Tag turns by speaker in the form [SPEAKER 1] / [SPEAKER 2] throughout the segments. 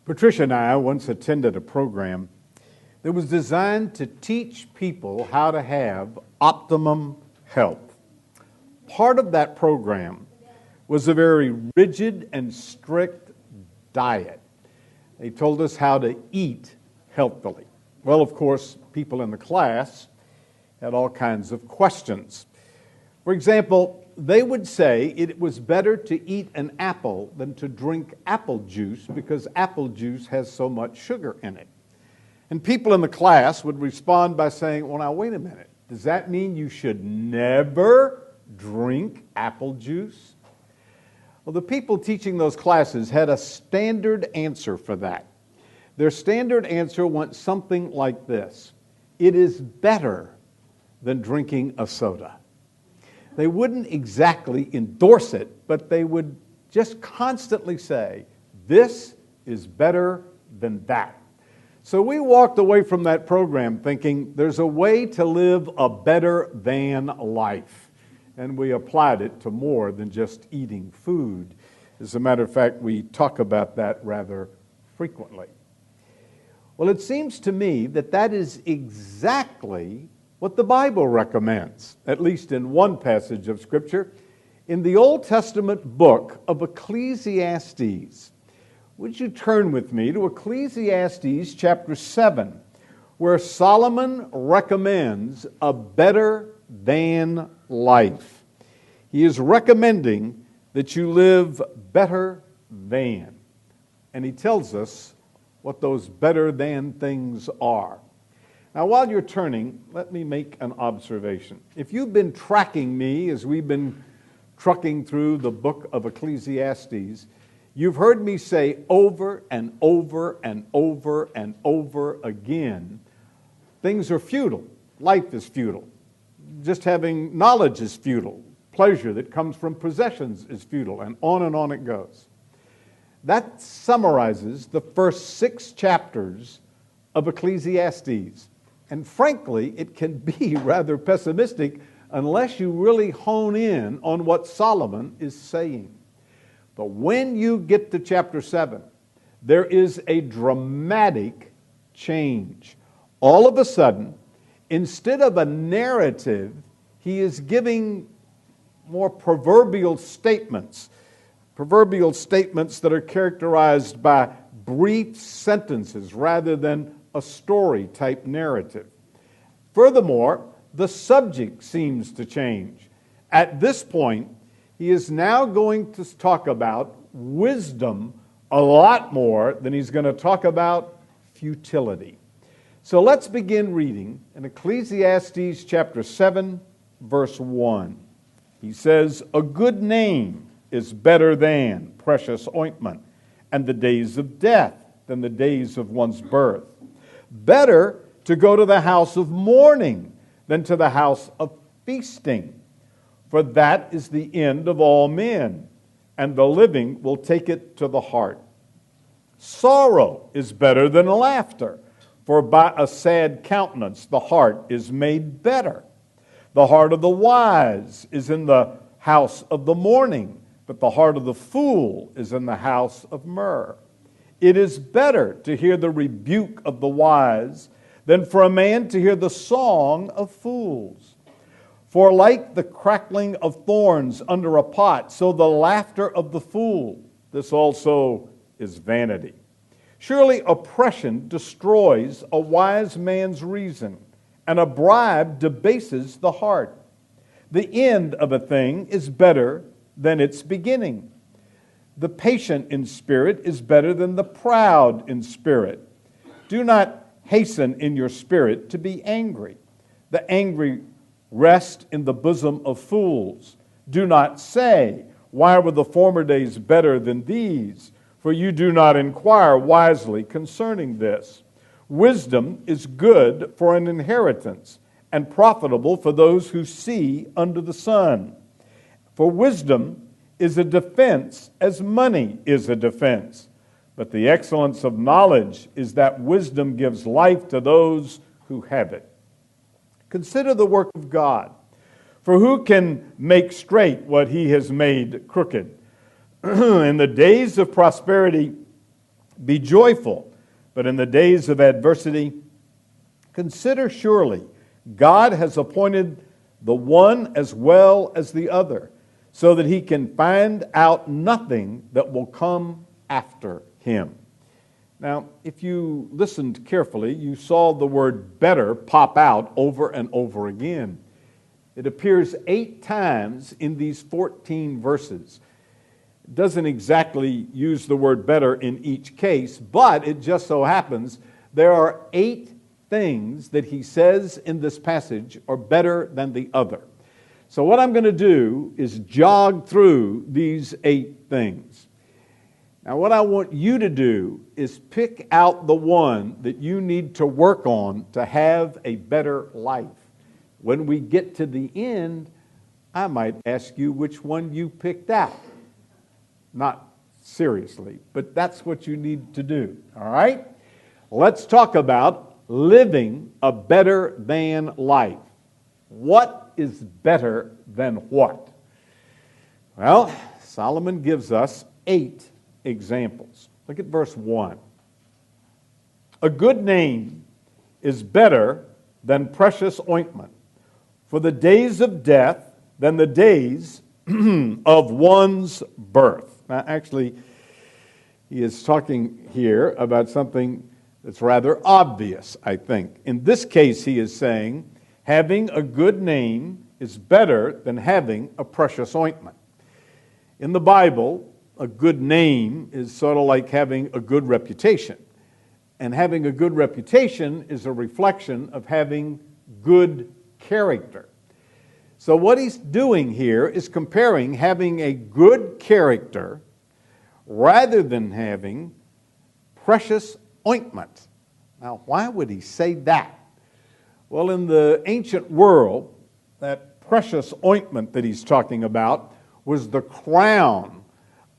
[SPEAKER 1] Patricia and I once attended a program that was designed to teach people how to have optimum health. Part of that program was a very rigid and strict diet. They told us how to eat healthily. Well, of course, people in the class had all kinds of questions. For example, they would say it was better to eat an apple than to drink apple juice because apple juice has so much sugar in it. And people in the class would respond by saying, well, now, wait a minute. Does that mean you should never drink apple juice? Well, the people teaching those classes had a standard answer for that. Their standard answer went something like this: it is better than drinking a soda. They wouldn't exactly endorse it, but they would just constantly say, this is better than that. So we walked away from that program thinking there's a way to live a better than life. And we applied it to more than just eating food. As a matter of fact, we talk about that rather frequently. Well, it seems to me that that is exactly what the Bible recommends, at least in one passage of Scripture. In the Old Testament book of Ecclesiastes, would you turn with me to Ecclesiastes chapter 7, where Solomon recommends a better than life. He is recommending that you live better than. And he tells us what those better than things are. Now, while you're turning, let me make an observation. If you've been tracking me as we've been trucking through the book of Ecclesiastes, you've heard me say over and over and over and over again, things are futile. Life is futile. Just having knowledge is futile. Pleasure that comes from possessions is futile, and on it goes. That summarizes the first 6 chapters of Ecclesiastes. And frankly, it can be rather pessimistic unless you really hone in on what Solomon is saying. But when you get to chapter 7, there is a dramatic change. All of a sudden, instead of a narrative, he is giving more proverbial statements that are characterized by brief sentences rather than a story-type narrative. Furthermore, the subject seems to change. At this point, he is now going to talk about wisdom a lot more than he's going to talk about futility. So let's begin reading in Ecclesiastes chapter 7, verse 1. He says, "A good name is better than precious ointment, and the days of death than the days of one's birth. Better to go to the house of mourning than to the house of feasting. For that is the end of all men, and the living will take it to the heart. Sorrow is better than laughter, for by a sad countenance the heart is made better. The heart of the wise is in the house of the mourning, but the heart of the fool is in the house of myrrh. It is better to hear the rebuke of the wise than for a man to hear the song of fools. For like the crackling of thorns under a pot, so the laughter of the fool, this also is vanity. Surely oppression destroys a wise man's reason, and a bribe debases the heart. The end of a thing is better than its beginning. The patient in spirit is better than the proud in spirit. Do not hasten in your spirit to be angry. The angry rest in the bosom of fools. Do not say, why were the former days better than these? For you do not inquire wisely concerning this. Wisdom is good for an inheritance, and profitable for those who see under the sun. For wisdom is a defense as money is a defense. But the excellence of knowledge is that wisdom gives life to those who have it. Consider the work of God. For who can make straight what he has made crooked? In the days of prosperity, Be joyful, but in the days of adversity, consider surely God has appointed the one as well as the other, so that he can find out nothing that will come after him. Now, if you listened carefully, you saw the word better pop out over and over again. It appears 8 times in these 14 verses. It doesn't exactly use the word better in each case, but it just so happens there are 8 things that he says in this passage are better than the other. So what I'm going to do is jog through these 8 things. Now what I want you to do is pick out the one that you need to work on to have a better life. When we get to the end, I might ask you which one you picked out. Not seriously, but that's what you need to do, all right? Let's talk about living a better than life. What is better than what? Well, Solomon gives us 8 examples. Look at verse 1. A good name is better than precious ointment, for the days of death than the days of one's birth. Now, actually, he is talking here about something that's rather obvious, I think. In this case, he is saying having a good name is better than having a precious ointment. In the Bible, a good name is sort of like having a good reputation. And having a good reputation is a reflection of having good character. So what he's doing here is comparing having a good character rather than having precious ointment. Now, why would he say that? Well, in the ancient world, that precious ointment that he's talking about was the crown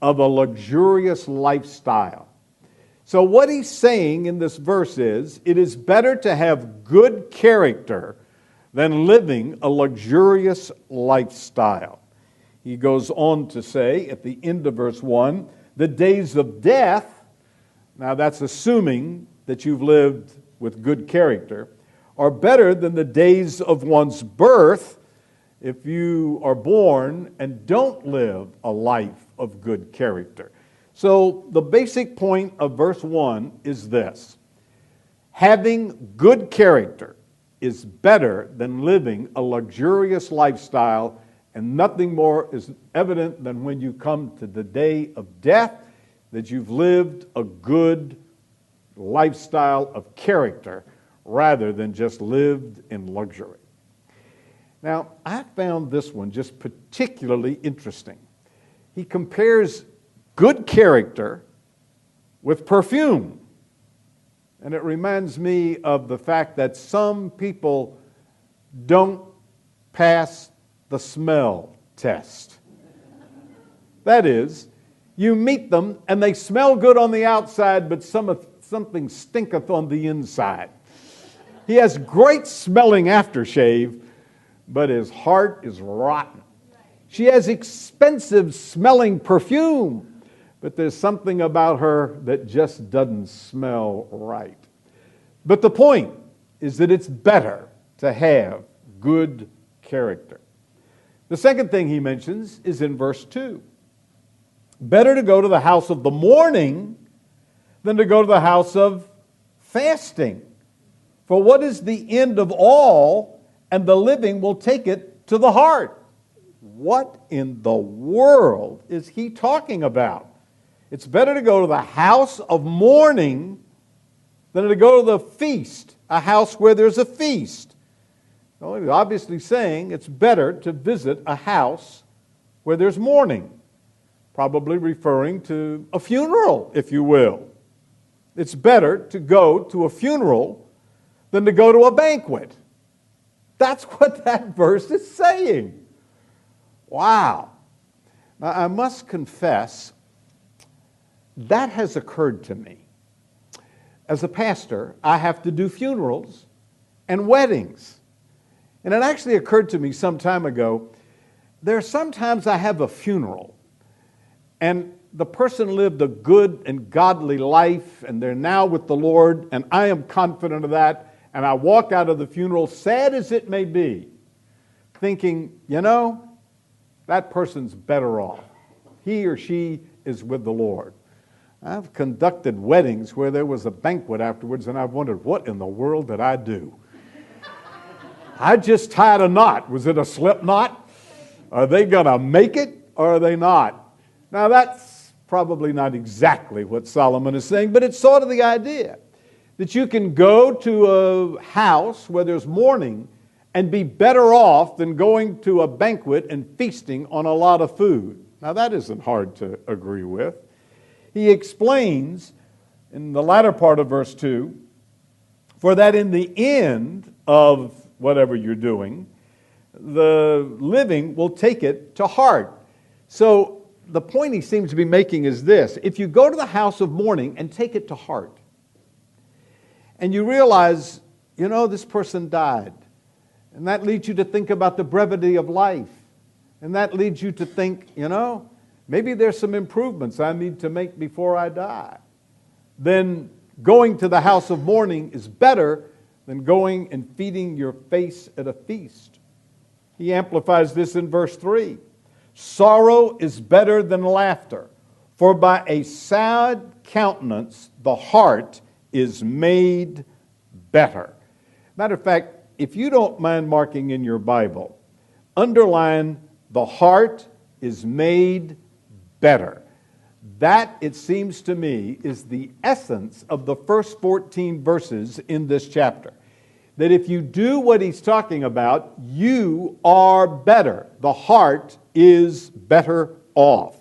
[SPEAKER 1] of a luxurious lifestyle. So what he's saying in this verse is, it is better to have good character than living a luxurious lifestyle. He goes on to say at the end of verse 1, the days of death, now that's assuming that you've lived with good character, are better than the days of one's birth if you are born and don't live a life of good character. So the basic point of verse 1 is this: having good character is better than living a luxurious lifestyle, and nothing more is evident than when you come to the day of death that you've lived a good lifestyle of character rather than just lived in luxury. Now, I found this one just particularly interesting. He compares good character with perfume. And it reminds me of the fact that some people don't pass the smell test. That is, you meet them and they smell good on the outside, but something stinketh on the inside. He has great smelling aftershave, but his heart is rotten. She has expensive smelling perfume, but there's something about her that just doesn't smell right. But the point is that it's better to have good character. The second thing he mentions is in verse 2. Better to go to the house of the mourning than to go to the house of fasting. For what is the end of all, and the living will take it to the heart? What in the world is he talking about? It's better to go to the house of mourning than to go to the feast, a house where there's a feast. Well, he's obviously saying it's better to visit a house where there's mourning, probably referring to a funeral, if you will. It's better to go to a funeral than to go to a banquet. That's what that verse is saying. Wow. Now, I must confess, that has occurred to me. As a pastor, I have to do funerals and weddings. And it actually occurred to me some time ago, there are sometimes I have a funeral, and the person lived a good and godly life, and they're now with the Lord, and I am confident of that, and I walk out of the funeral, sad as it may be, thinking, that person's better off. He or she is with the Lord. I've conducted weddings where there was a banquet afterwards, and I've wondered, what in the world did I do? I just tied a knot. Was it a slip knot? Are they going to make it, or are they not? Now, that's probably not exactly what Solomon is saying, but it's sort of the idea that you can go to a house where there's mourning and be better off than going to a banquet and feasting on a lot of food. Now, that isn't hard to agree with. He explains in the latter part of verse 2, for that in the end of whatever you're doing, the living will take it to heart. So the point he seems to be making is this: if you go to the house of mourning and take it to heart, and you realize, this person died, and that leads you to think about the brevity of life, and that leads you to think, maybe there's some improvements I need to make before I die, then going to the house of mourning is better than going and feeding your face at a feast. He amplifies this in verse 3. Sorrow is better than laughter, for by a sad countenance the heart is made better. Matter of fact, if you don't mind marking in your Bible, underline the heart is made better. That, it seems to me, is the essence of the first 14 verses in this chapter. That if you do what he's talking about, you are better. The heart is better off.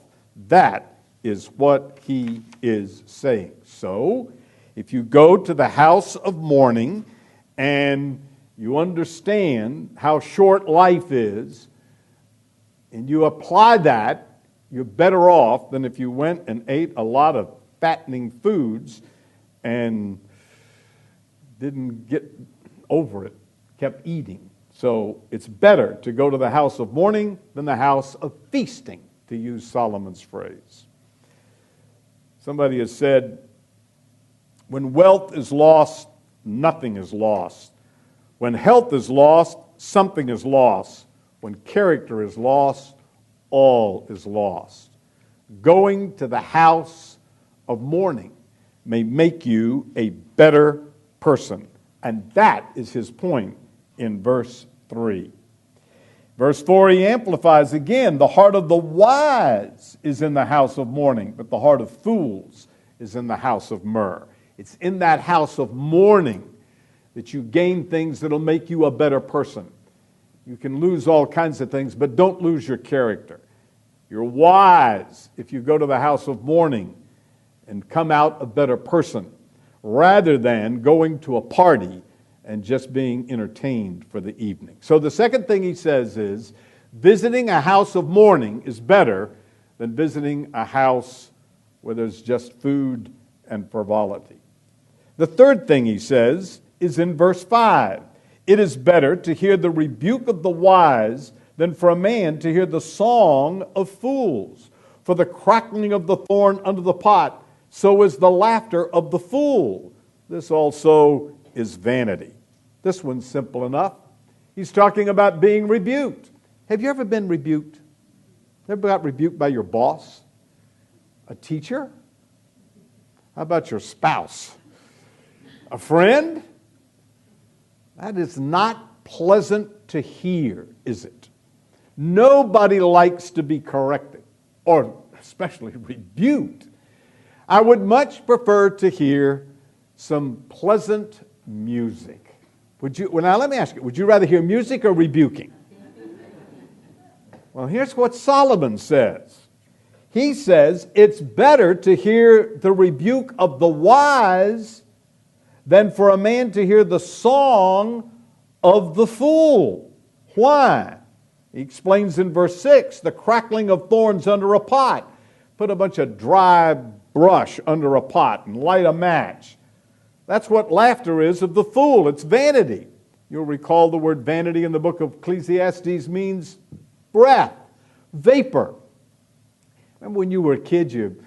[SPEAKER 1] That is what he is saying. So, if you go to the house of mourning and you understand how short life is, and you apply that, you're better off than if you went and ate a lot of fattening foods and didn't get over it, kept eating. So it's better to go to the house of mourning than the house of feasting, to use Solomon's phrase. Somebody has said, when wealth is lost, nothing is lost. When health is lost, something is lost. When character is lost, all is lost. Going to the house of mourning may make you a better person. And that is his point in verse 3. Verse 4, he amplifies again, the heart of the wise is in the house of mourning, but the heart of fools is in the house of myrrh. It's in that house of mourning that you gain things that will make you a better person. You can lose all kinds of things, but don't lose your character. You're wise if you go to the house of mourning and come out a better person, rather than going to a party and just being entertained for the evening. So the second thing he says is, visiting a house of mourning is better than visiting a house where there's just food and frivolity. The third thing he says is in verse 5. It is better to hear the rebuke of the wise than for a man to hear the song of fools. For the crackling of the thorn under the pot, so is the laughter of the fool. This also is vanity. This one's simple enough. He's talking about being rebuked. Have you ever been rebuked? Ever got rebuked by your boss? A teacher? How about your spouse? A friend? That is not pleasant to hear, is it? Nobody likes to be corrected, or especially rebuked. I would much prefer to hear some pleasant music. Now let me ask you, would you rather hear music or rebuking? Well, here's what Solomon says. He says it's better to hear the rebuke of the wise than for a man to hear the song of the fool. Why? He explains in verse 6, the crackling of thorns under a pot. Put a bunch of dry brush under a pot and light a match. That's what laughter is of the fool. It's vanity. You'll recall the word vanity in the book of Ecclesiastes means breath, vapor. Remember when you were a kid, you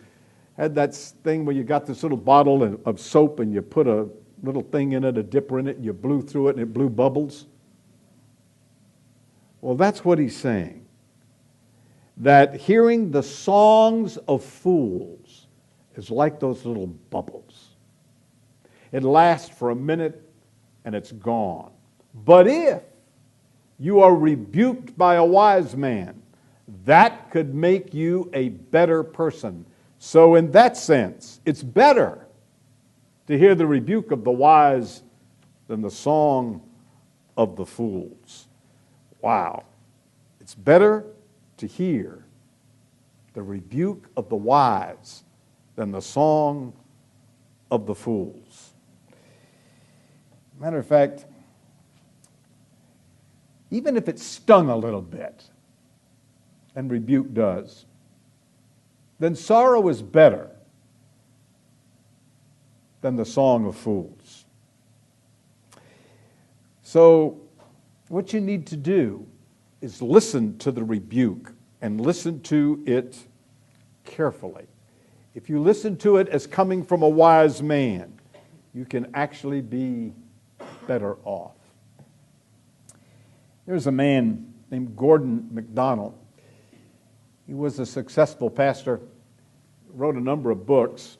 [SPEAKER 1] had that thing where you got this little bottle of soap and you put a little thing in it, a dipper in it, and you blew through it and it blew bubbles? Well, that's what he's saying. That hearing the songs of fools is like those little bubbles. It lasts for a minute and it's gone. But if you are rebuked by a wise man, that could make you a better person. So in that sense, it's better to hear the rebuke of the wise than the song of the fools. Wow. It's better to hear the rebuke of the wise than the song of the fools. Matter of fact, even if it stung a little bit, and rebuke does, then sorrow is better than the song of fools. So what you need to do is listen to the rebuke and listen to it carefully. If you listen to it as coming from a wise man, you can actually be better off. There's a man named Gordon MacDonald. He was a successful pastor, wrote a number of books.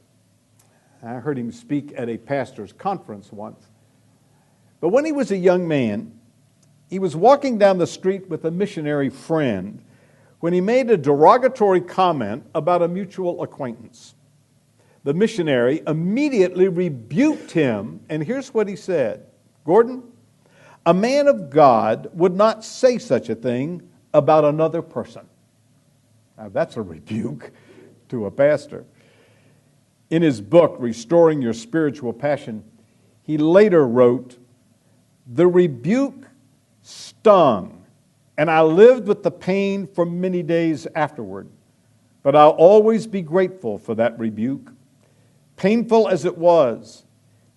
[SPEAKER 1] I heard him speak at a pastor's conference once. But when he was a young man, he was walking down the street with a missionary friend when he made a derogatory comment about a mutual acquaintance. The missionary immediately rebuked him, and here's what he said: "Gordon, a man of God would not say such a thing about another person." Now that's a rebuke to a pastor. In his book, Restoring Your Spiritual Passion, he later wrote, "The rebuke stung, and I lived with the pain for many days afterward. But I'll always be grateful for that rebuke, painful as it was,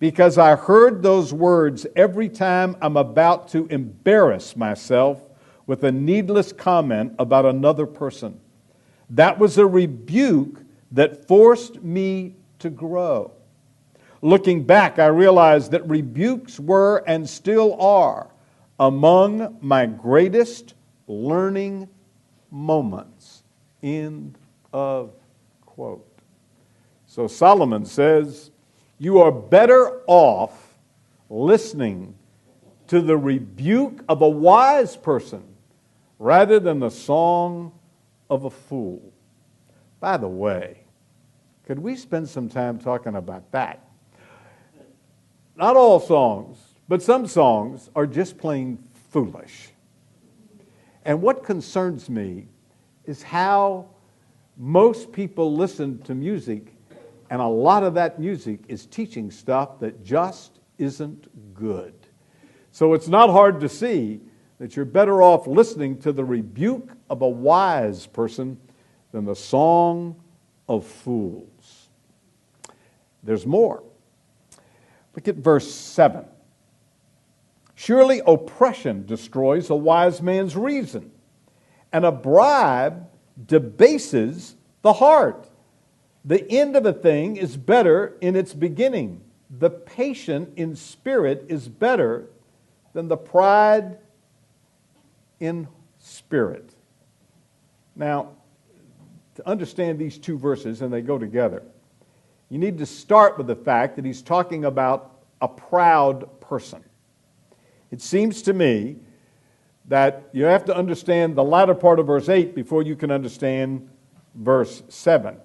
[SPEAKER 1] because I heard those words every time I'm about to embarrass myself with a needless comment about another person. That was a rebuke that forced me to grow. Looking back, I realized that rebukes were and still are among my greatest learning moments." End of quote. So Solomon says, you are better off listening to the rebuke of a wise person rather than the song of a fool. By the way, could we spend some time talking about that? Not all songs, but some songs are just plain foolish. And what concerns me is how most people listen to music, and a lot of that music is teaching stuff that just isn't good. So it's not hard to see that you're better off listening to the rebuke of a wise person than the song of fools. There's more. Look at verse 7. Surely oppression destroys a wise man's reason, and a bribe debases the heart. The end of a thing is better in its beginning. The patient in spirit is better than the pride in spirit. Now, to understand these two verses, and they go together, you need to start with the fact that he's talking about a proud person. It seems to me that you have to understand the latter part of verse 8 before you can understand verse 7.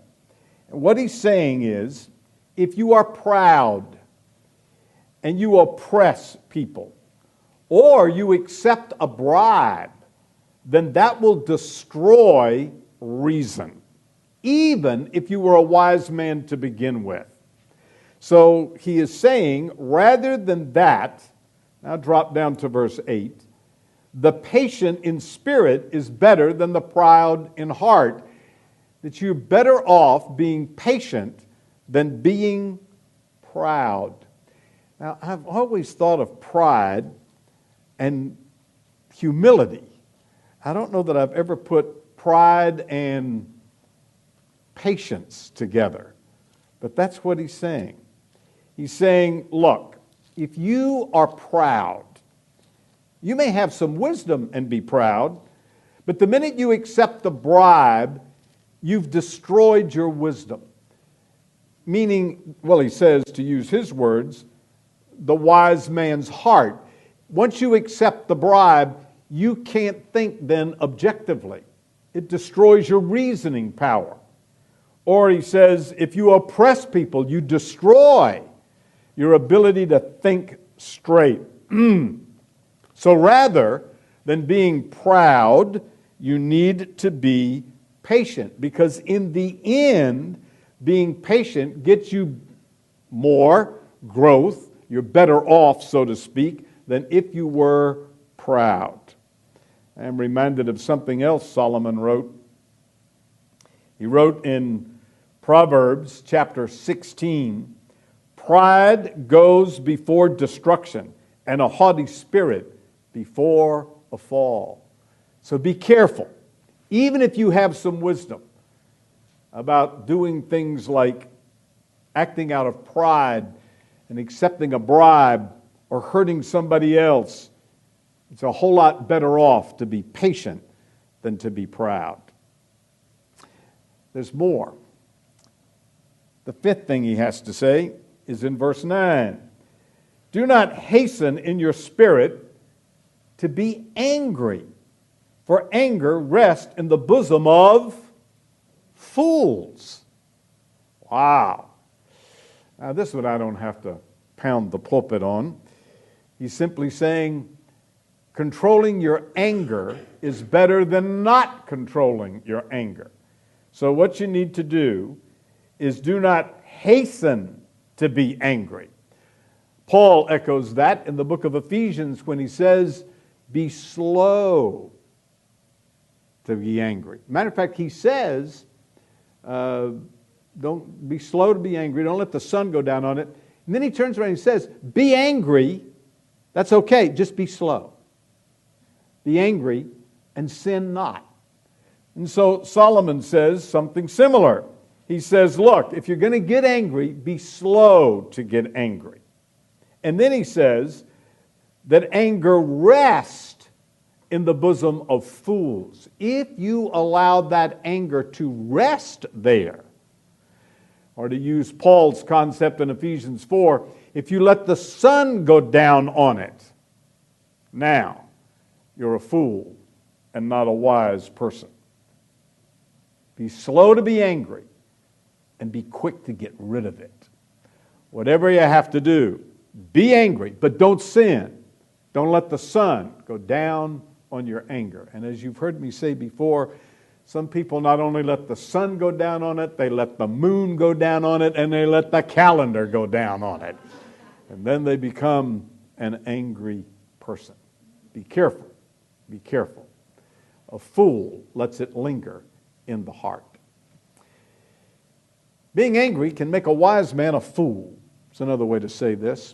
[SPEAKER 1] And what he's saying is, if you are proud and you oppress people, or you accept a bribe, then that will destroy reason, even if you were a wise man to begin with. So he is saying, rather than that, now drop down to verse 8, the patient in spirit is better than the proud in heart, that you're better off being patient than being proud. Now, I've always thought of pride and humility. I don't know that I've ever put pride and patience together. But that's what he's saying. He's saying, look, if you are proud, you may have some wisdom and be proud, but the minute you accept the bribe, you've destroyed your wisdom. Meaning, well, he says, to use his words, the wise man's heart. Once you accept the bribe, you can't think then objectively. It destroys your reasoning power. Or he says, if you oppress people, you destroy your ability to think straight. So rather than being proud, you need to be patient, because in the end, being patient gets you more growth. You're better off, so to speak, than if you were proud. I am reminded of something else Solomon wrote. He wrote in Proverbs chapter 16, pride goes before destruction, and a haughty spirit before a fall. So be careful, even if you have some wisdom, about doing things like acting out of pride and accepting a bribe or hurting somebody else. It's a whole lot better off to be patient than to be proud. There's more. The fifth thing he has to say is in verse 9. Do not hasten in your spirit to be angry, for anger rests in the bosom of fools. Wow. Now this one I don't have to pound the pulpit on. He's simply saying controlling your anger is better than not controlling your anger. So what you need to do is do not hasten to be angry. Paul echoes that in the book of Ephesians when he says, be slow to be angry. Matter of fact, he says, don't be slow to be angry. Don't let the sun go down on it. And then he turns around and he says, be angry. That's okay. Just be slow. Be angry and sin not. And so Solomon says something similar. He says, look, if you're going to get angry, be slow to get angry. And then he says that anger rests in the bosom of fools. If you allow that anger to rest there, or to use Paul's concept in Ephesians 4, if you let the sun go down on it, now you're a fool and not a wise person. Be slow to be angry and be quick to get rid of it. Whatever you have to do, be angry, but don't sin. Don't let the sun go down on your anger. And as you've heard me say before, some people not only let the sun go down on it, they let the moon go down on it, and they let the calendar go down on it. And then they become an angry person. Be careful. Be careful. A fool lets it linger in the heart. Being angry can make a wise man a fool. It's another way to say this.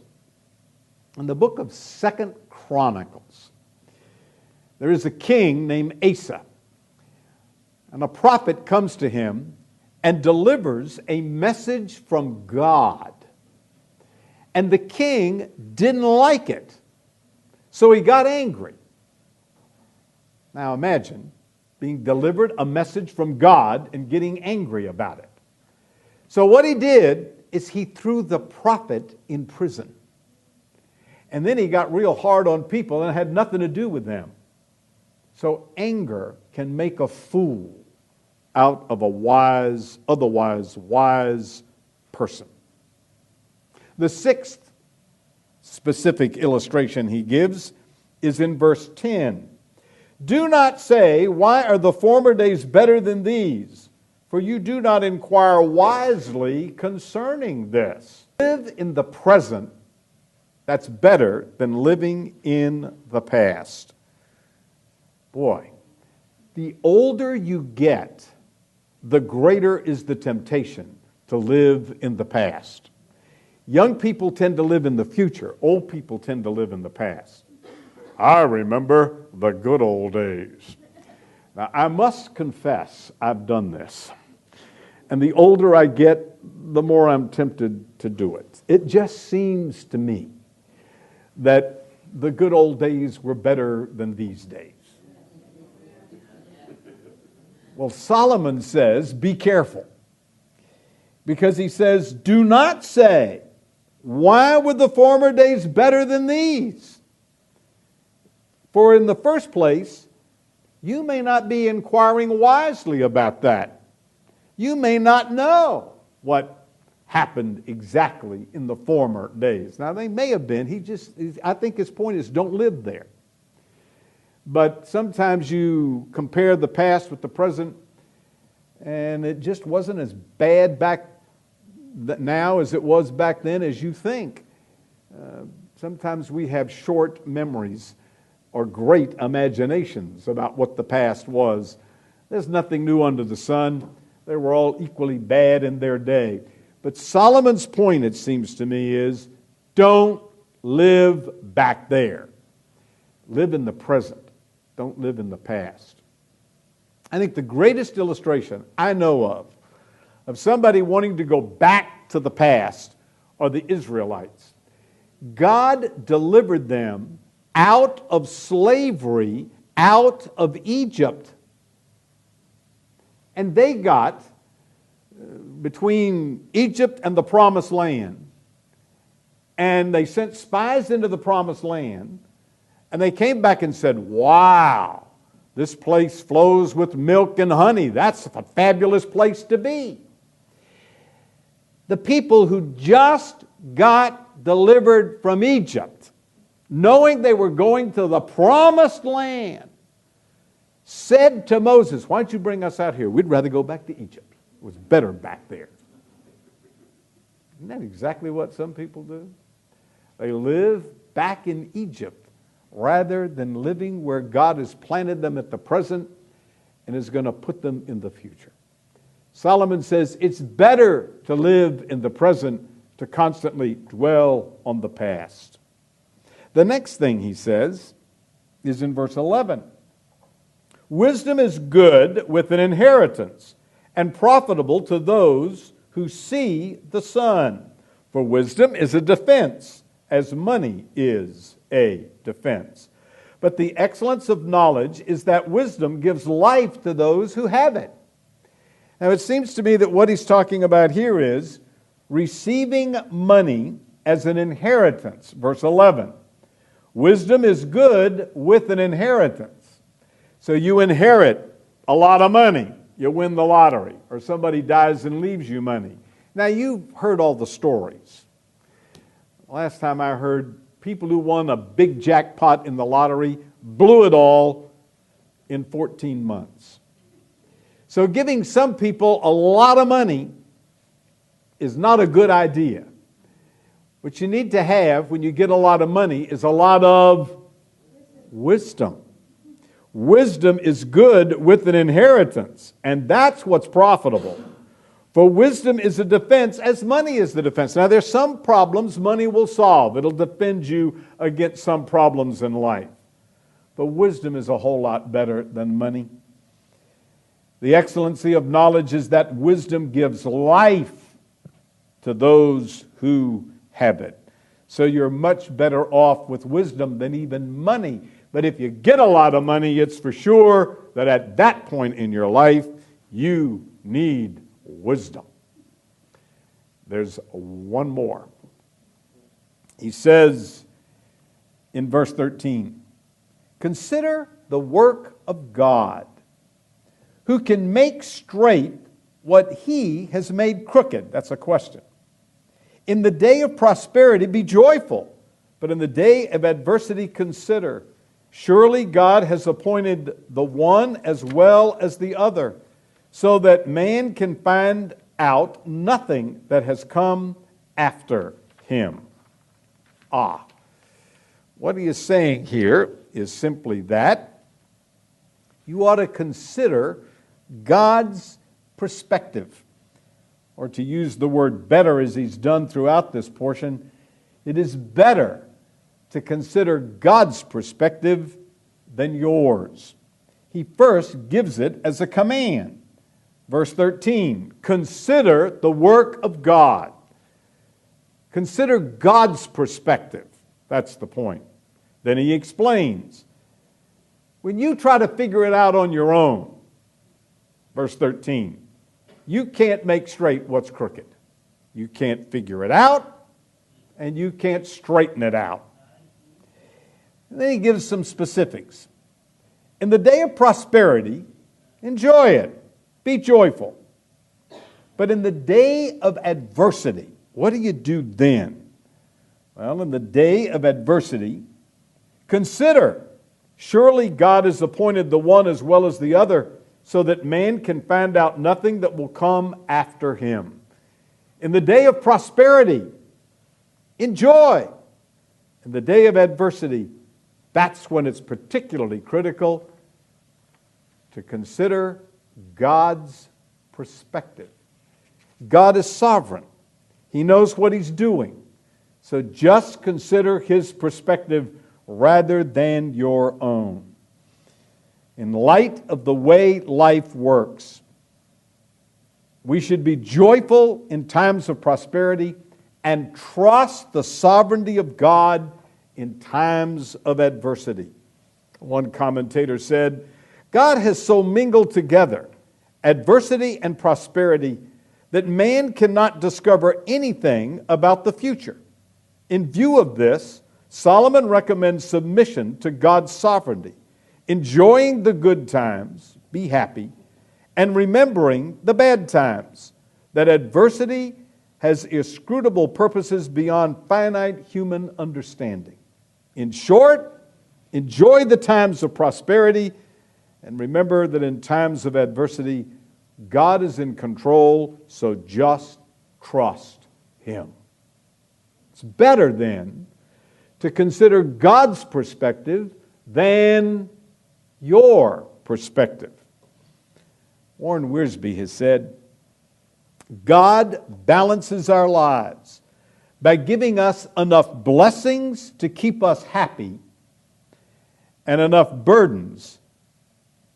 [SPEAKER 1] In the book of 2 Chronicles, there is a king named Asa. And a prophet comes to him and delivers a message from God. And the king didn't like it. So he got angry. Now imagine being delivered a message from God and getting angry about it. So what he did is he threw the prophet in prison. And then he got real hard on people and it had nothing to do with them. So anger can make a fool out of a otherwise wise person. The sixth specific illustration he gives is in verse 10. Do not say, why are the former days better than these? For you do not inquire wisely concerning this. Live in the present. That's better than living in the past. Boy, the older you get, the greater is the temptation to live in the past. Young people tend to live in the future. Old people tend to live in the past. I remember the good old days. Now, I must confess I've done this. And the older I get, the more I'm tempted to do it. It just seems to me that the good old days were better than these days. Well, Solomon says, be careful. Because he says, do not say, why were the former days better than these? For in the first place, you may not be inquiring wisely about that. You may not know what happened exactly in the former days. Now, they may have been. I think his point is don't live there. But sometimes you compare the past with the present, and it just wasn't as bad back now as it was back then as you think. Sometimes we have short memories or great imaginations about what the past was. There's nothing new under the sun. They were all equally bad in their day. But Solomon's point, it seems to me, is don't live back there. Live in the present. Don't live in the past. I think the greatest illustration I know of somebody wanting to go back to the past are the Israelites. God delivered them out of slavery, out of Egypt. And they got between Egypt and the Promised Land. And they sent spies into the Promised Land. And they came back and said, wow, this place flows with milk and honey. That's a fabulous place to be. The people who just got delivered from Egypt, knowing they were going to the Promised Land, said to Moses, why don't you bring us out here? We'd rather go back to Egypt. It was better back there. Isn't that exactly what some people do? They live back in Egypt rather than living where God has planted them at the present and is going to put them in the future. Solomon says it's better to live in the present to constantly dwell on the past. The next thing he says is in verse 11. Wisdom is good with an inheritance and profitable to those who see the sun. For wisdom is a defense, as money is a defense. But the excellence of knowledge is that wisdom gives life to those who have it. Now, it seems to me that what he's talking about here is receiving money as an inheritance. Verse 11. Wisdom is good with an inheritance. So you inherit a lot of money. You win the lottery, or somebody dies and leaves you money. Now, you've heard all the stories. Last time I heard, people who won a big jackpot in the lottery blew it all in 14 months. So giving some people a lot of money is not a good idea. What you need to have when you get a lot of money is a lot of wisdom. Wisdom is good with an inheritance, and that's what's profitable. For wisdom is a defense as money is the defense. Now, there's some problems money will solve. It'll defend you against some problems in life. But wisdom is a whole lot better than money. The excellency of knowledge is that wisdom gives life to those who have it. So you're much better off with wisdom than even money. But if you get a lot of money, it's for sure that at that point in your life, you need wisdom. There's one more. He says in verse 13, consider the work of God, who can make straight what he has made crooked. That's a question. In the day of prosperity, be joyful, but in the day of adversity, consider. Surely God has appointed the one as well as the other, so that man can find out nothing that has come after him. What he is saying here is simply that you ought to consider God's perspective. Or to use the word better as he's done throughout this portion, it is better to consider God's perspective than yours. He first gives it as a command. Verse 13, consider the work of God. Consider God's perspective. That's the point. Then he explains, when you try to figure it out on your own, verse 13, you can't make straight what's crooked. You can't figure it out, and you can't straighten it out. And then he gives some specifics. In the day of prosperity, enjoy it. Be joyful. But in the day of adversity, what do you do then? Well, in the day of adversity, consider, surely God has appointed the one as well as the other, so that man can find out nothing that will come after him. In the day of prosperity, enjoy. In the day of adversity, that's when it's particularly critical to consider God's perspective. God is sovereign. He knows what He's doing. So just consider His perspective rather than your own. In light of the way life works, we should be joyful in times of prosperity and trust the sovereignty of God in times of adversity. One commentator said, God has so mingled together adversity and prosperity that man cannot discover anything about the future. In view of this, Solomon recommends submission to God's sovereignty, enjoying the good times, be happy, and remembering the bad times, that adversity has inscrutable purposes beyond finite human understanding. In short, enjoy the times of prosperity, and remember that in times of adversity, God is in control, so just trust Him. It's better then to consider God's perspective than your perspective. Warren Wiersbe has said, God balances our lives by giving us enough blessings to keep us happy and enough burdens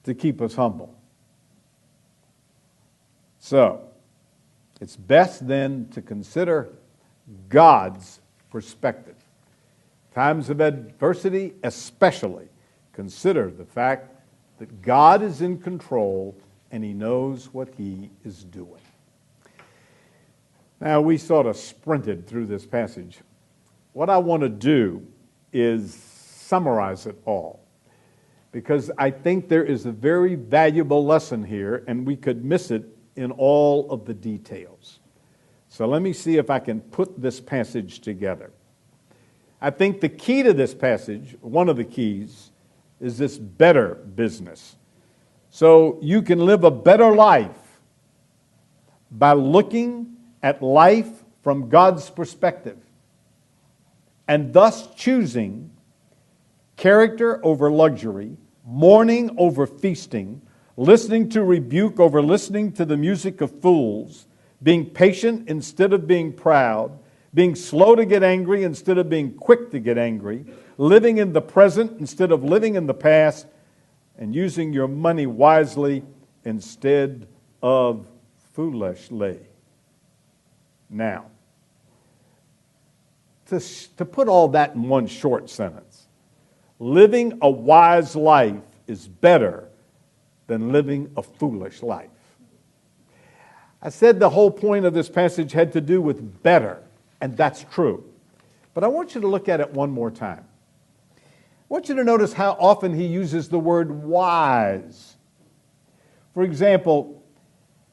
[SPEAKER 1] to keep us humble. So, it's best then to consider God's perspective. Times of adversity especially, consider the fact that God is in control and He knows what He is doing. Now, we sort of sprinted through this passage. What I want to do is summarize it all, because I think there is a very valuable lesson here, and we could miss it in all of the details. So let me see if I can put this passage together. I think the key to this passage, one of the keys, is this better business. So you can live a better life by looking at life from God's perspective, and thus choosing character over luxury, mourning over feasting, listening to rebuke over listening to the music of fools, being patient instead of being proud, being slow to get angry instead of being quick to get angry, living in the present instead of living in the past, and using your money wisely instead of foolishly. Now, to put all that in one short sentence, living a wise life is better than living a foolish life. I said the whole point of this passage had to do with better, and that's true. But I want you to look at it one more time. I want you to notice how often he uses the word wise. For example,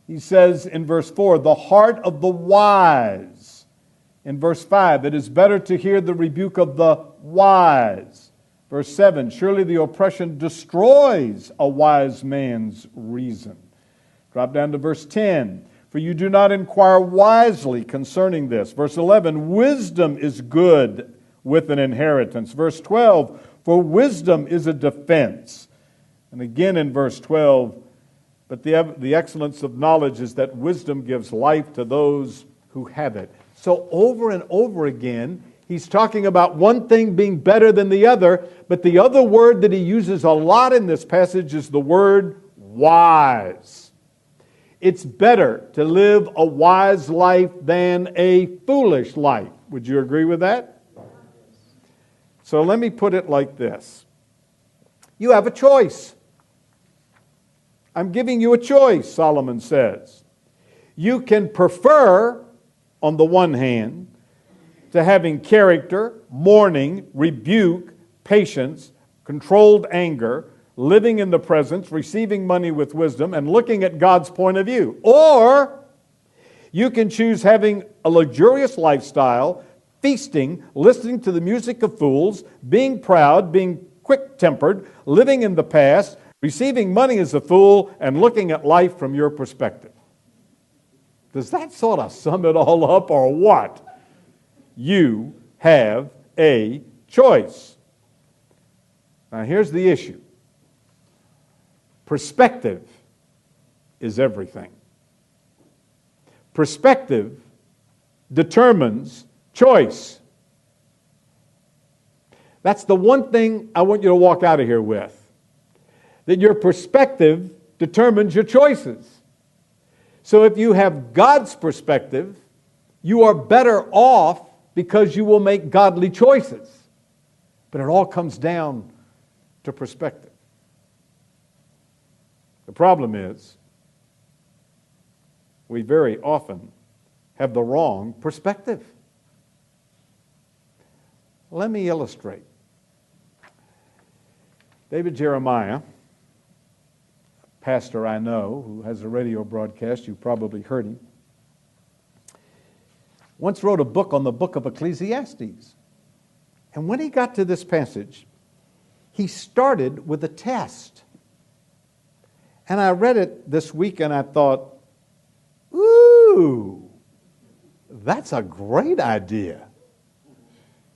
[SPEAKER 1] he says in verse 4, the heart of the wise. In verse 5, it is better to hear the rebuke of the wise. Verse 7, surely the oppression destroys a wise man's reason. Drop down to verse 10, for you do not inquire wisely concerning this. Verse 11, wisdom is good with an inheritance. Verse 12, for wisdom is a defense. And again in verse 12, but the excellence of knowledge is that wisdom gives life to those who have it. So over and over again, he's talking about one thing being better than the other, but the other word that he uses a lot in this passage is the word wise. it's better to live a wise life than a foolish life. Would you agree with that? So let me put it like this. You have a choice. I'm giving you a choice, Solomon says. You can prefer, on the one hand, to having character, mourning, rebuke, patience, controlled anger, living in the presence, receiving money with wisdom, and looking at God's point of view. Or you can choose having a luxurious lifestyle, feasting, listening to the music of fools, being proud, being quick-tempered, living in the past, receiving money as a fool, and looking at life from your perspective. Does that sort of sum it all up, or what? You have a choice. Now here's the issue. Perspective is everything. Perspective determines choice. That's the one thing I want you to walk out of here with. That your perspective determines your choices. So if you have God's perspective, you are better off because you will make godly choices. But it all comes down to perspective. The problem is, we very often have the wrong perspective. Let me illustrate. David Jeremiah, a pastor I know who has a radio broadcast, you probably heard him, once wrote a book on the book of Ecclesiastes. And when he got to this passage, he started with a test. And I read it this week and I thought, ooh, that's a great idea.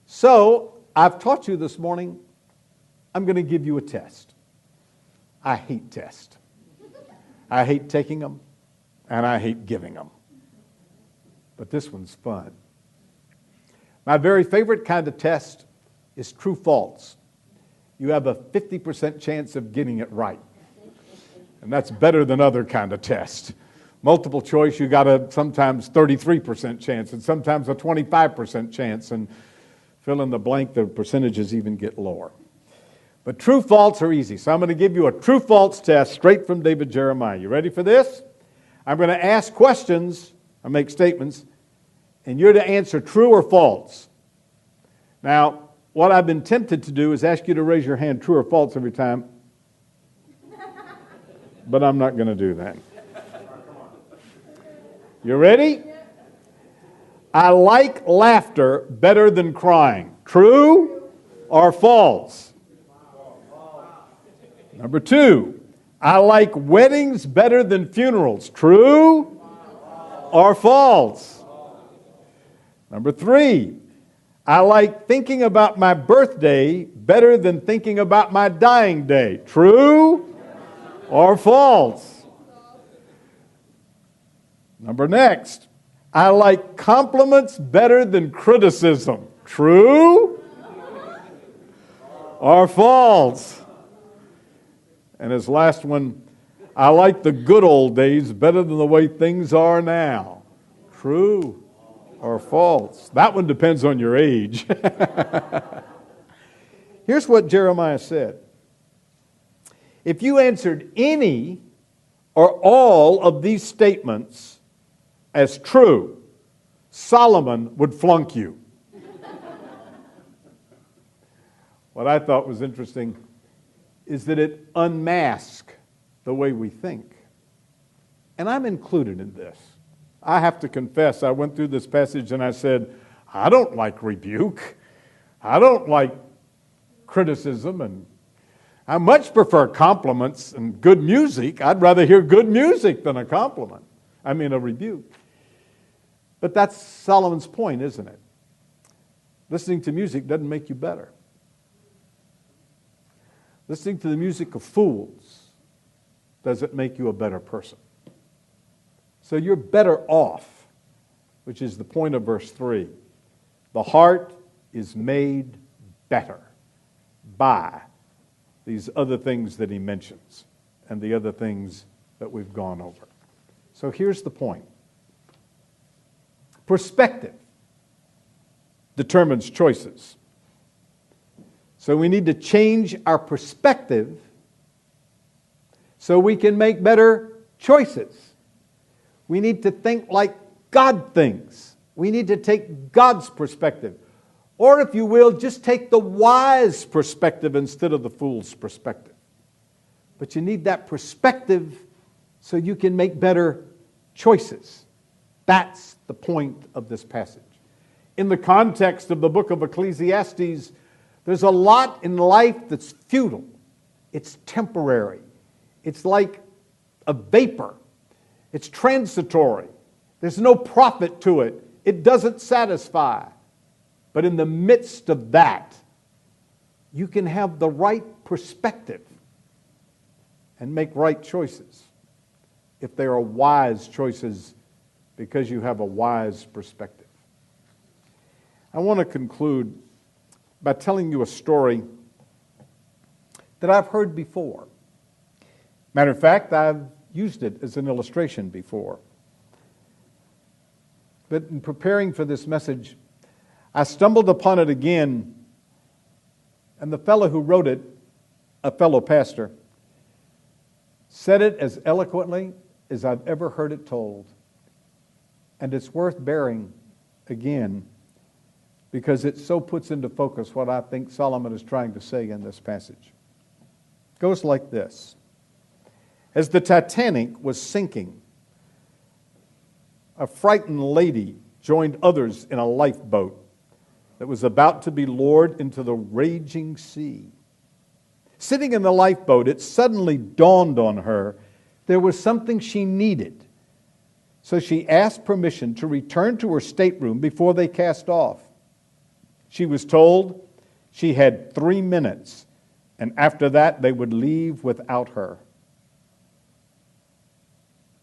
[SPEAKER 1] So I've taught you this morning, I'm going to give you a test. I hate tests. I hate taking them and I hate giving them. But this one's fun. My very favorite kind of test is true-false. You have a 50% chance of getting it right. And that's better than other kind of tests. Multiple choice, you got a sometimes 33% chance and sometimes a 25% chance. And fill in the blank, the percentages even get lower. But true-false are easy. So I'm going to give you a true-false test straight from David Jeremiah. You ready for this? I'm going to ask questions, I make statements, and you're to answer true or false. Now, what I've been tempted to do is ask you to raise your hand true or false every time. But I'm not going to do that. You ready? I like laughter better than crying. True or false? Number 2, I like weddings better than funerals. True or false? Number 3, I like thinking about my birthday better than thinking about my dying day. True or false? Next, I like compliments better than criticism. True or false? And his last one, I like the good old days better than the way things are now. True or false? That one depends on your age. Here's what Jeremiah said. If you answered any or all of these statements as true, Solomon would flunk you. What I thought was interesting is that it unmasks the way we think. And I'm included in this. I have to confess, I went through this passage and I said, I don't like rebuke. I don't like criticism, and I much prefer compliments and good music. I'd rather hear good music than a compliment. I mean, a rebuke. But that's Solomon's point, isn't it? Listening to music doesn't make you better. Listening to the music of fools doesn't make you a better person. So you're better off, which is the point of verse 3. The heart is made better by these other things that he mentions and the other things that we've gone over. So here's the point. Perspective determines choices. So we need to change our perspective so we can make better choices. We need to think like God thinks. We need to take God's perspective. Or if you will, just take the wise perspective instead of the fool's perspective. But you need that perspective so you can make better choices. That's the point of this passage. In the context of the book of Ecclesiastes, there's a lot in life that's futile. It's temporary. It's like a vapor. It's transitory. There's no profit to it. It doesn't satisfy. But in the midst of that, you can have the right perspective and make right choices if they are wise choices because you have a wise perspective. I want to conclude by telling you a story that I've heard before. Matter of fact, I've used it as an illustration before. But in preparing for this message, I stumbled upon it again, and the fellow who wrote it, a fellow pastor, said it as eloquently as I've ever heard it told. And it's worth bearing again because it so puts into focus what I think Solomon is trying to say in this passage. It goes like this. As the Titanic was sinking, a frightened lady joined others in a lifeboat that was about to be lowered into the raging sea. Sitting in the lifeboat, it suddenly dawned on her there was something she needed. So she asked permission to return to her stateroom before they cast off. She was told she had 3 minutes, and after that they would leave without her.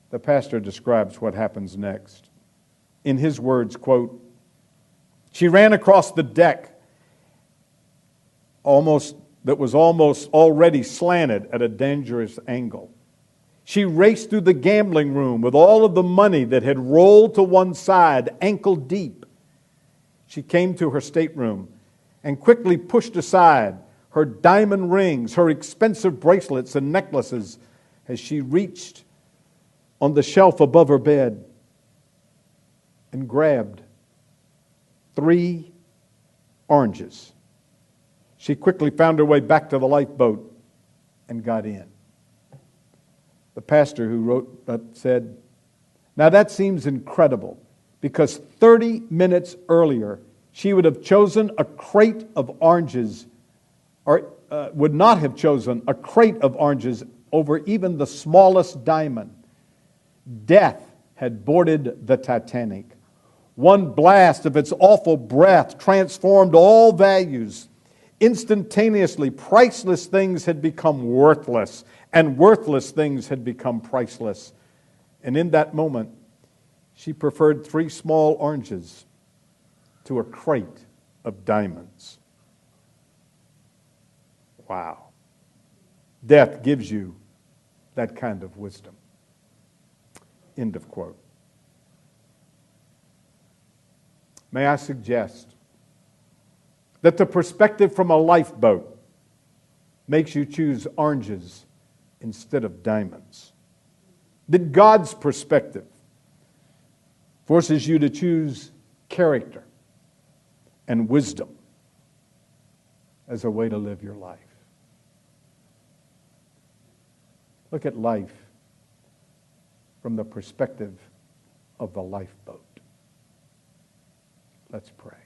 [SPEAKER 1] The pastor describes what happens next. In his words, quote, she ran across the deck that was almost already slanted at a dangerous angle. She raced through the gambling room with all of the money that had rolled to one side, ankle deep. She came to her stateroom and quickly pushed aside her diamond rings, her expensive bracelets and necklaces as she reached on the shelf above her bed and grabbed 3 oranges. She quickly found her way back to the lifeboat and got in. The pastor who wrote that said, now that seems incredible because 30 minutes earlier she would have chosen a crate of oranges or would not have chosen a crate of oranges over even the smallest diamond. Death had boarded the Titanic. One blast of its awful breath transformed all values. Instantaneously, priceless things had become worthless, and worthless things had become priceless. And in that moment, she preferred 3 small oranges to a crate of diamonds. Wow. Death gives you that kind of wisdom. End of quote. May I suggest that the perspective from a lifeboat makes you choose oranges instead of diamonds. That God's perspective forces you to choose character and wisdom as a way to live your life. Look at life from the perspective of the lifeboat. Let's pray.